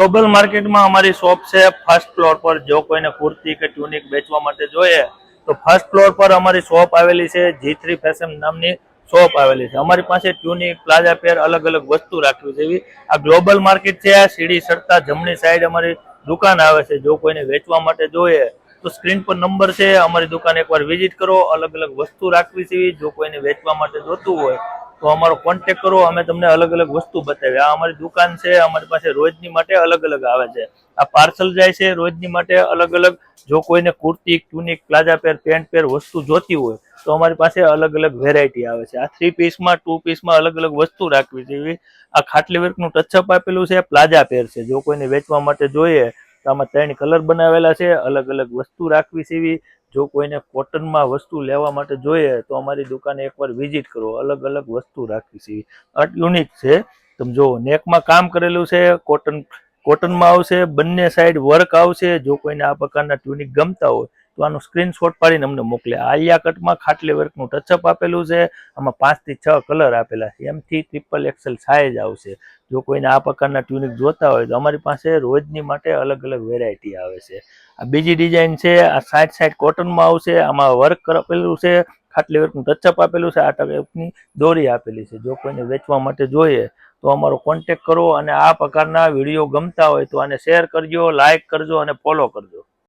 Global માર્કેટમાં અમારી shop છે ફર્સ્ટ ફ્લોર પર। જો કોઈને કુર્તી કે ટ્યુનિક વેચવા માટે જોઈએ તો ફર્સ્ટ ફ્લોર પર અમારી શોપ આવેલી છે। G3 ફેશન નામની શોપ આવેલી છે। અમારી પાસે ટ્યુનિક, પ્લાઝા પેર અલગ અલગ વસ્તુ રાખવી છે। આ ગ્લોબલ માર્કેટ છે। સીડી સડતા જમણી સાઈડ અમારી દુકાન આવે છે। જો કોઈને વેચવા માટે જોઈએ તો સ્ક્રીન પર નંબર છે, અમારી દુકાન એકવાર વિઝિટ કરો। અલગ અલગ વસ્તુ રાખવી છે। જો કોઈને વેચવા માટે જોતું હોય તો અમારો કોન્ટેક્ટ કરો, અમે તમને અલગ અલગ વસ્તુ બતાવી। આ અમારી દુકાન છે। અમારી પાસે રોજની માટે અલગ અલગ આવે છે। આ પાર્સલ જાય છે રોજની માટે અલગ અલગ। જો કોઈને કુર્તી, ટ્યુનિક, પ્લાઝા પેર, પેન્ટ પેર વસ્તુ જોતી હોય તો અમારી પાસે અલગ અલગ વેરાયટી આવે છે। આ 3 પીસમાં, 2 પીસમાં અલગ અલગ વસ્તુ રાખવી છે। આ ખાટલી વર્કનું ટચઅપ આપેલું છે, પ્લાઝા પેર છે। જો કોઈને વેચવા માટે જોઈએ તો આમાં 3 કલર બનાવેલા છે। અલગ અલગ વસ્તુ રાખવી છે। જો કોઈને કોટનમાં વસ્તુ લેવા માટે જોઈએ તો અમારી દુકાને એકવાર વિઝિટ કરો। અલગ અલગ વસ્તુ રાખવી છે। આ યુનિક છે। તમે જો નેકમાં કામ કરેલું છે, કોટનમાં આવશે, બંને સાઈડ વર્ક આવશે। જો કોઈને આ પ્રકારના ટ્યુનિક ગમતા હોય તો આનું સ્ક્રીનશોટ પાડીને અમને મોકલે। આલિયા કટમાં ખાટલી વર્કનું ટચઅપ આપેલું છે। આમાં 5 થી 6 કલર આપેલા છે। M થી XXL સાઇઝ આવશે। જો કોઈને આ પ્રકારના ટ્યુનિક જોતા હોય તો અમારી પાસે રોજની માટે અલગ અલગ વેરાયટી આવે છે। આ બીજી ડિઝાઇન છે। આ સાઈડ કોટનમાં આવશે। આમાં વર્ક આપેલું છે, ખાટલી વર્કનું ટચઅપ આપેલું છે, આ ટાઈપની દોરી આપેલી છે। જો કોઈને વેચવા માટે જોઈએ તો અમારો કોન્ટેક્ટ કરો। અને આ પ્રકારના વિડીયો ગમતા હોય તો આને શેર કરજો, લાઈક કરજો અને ફોલો કરજો।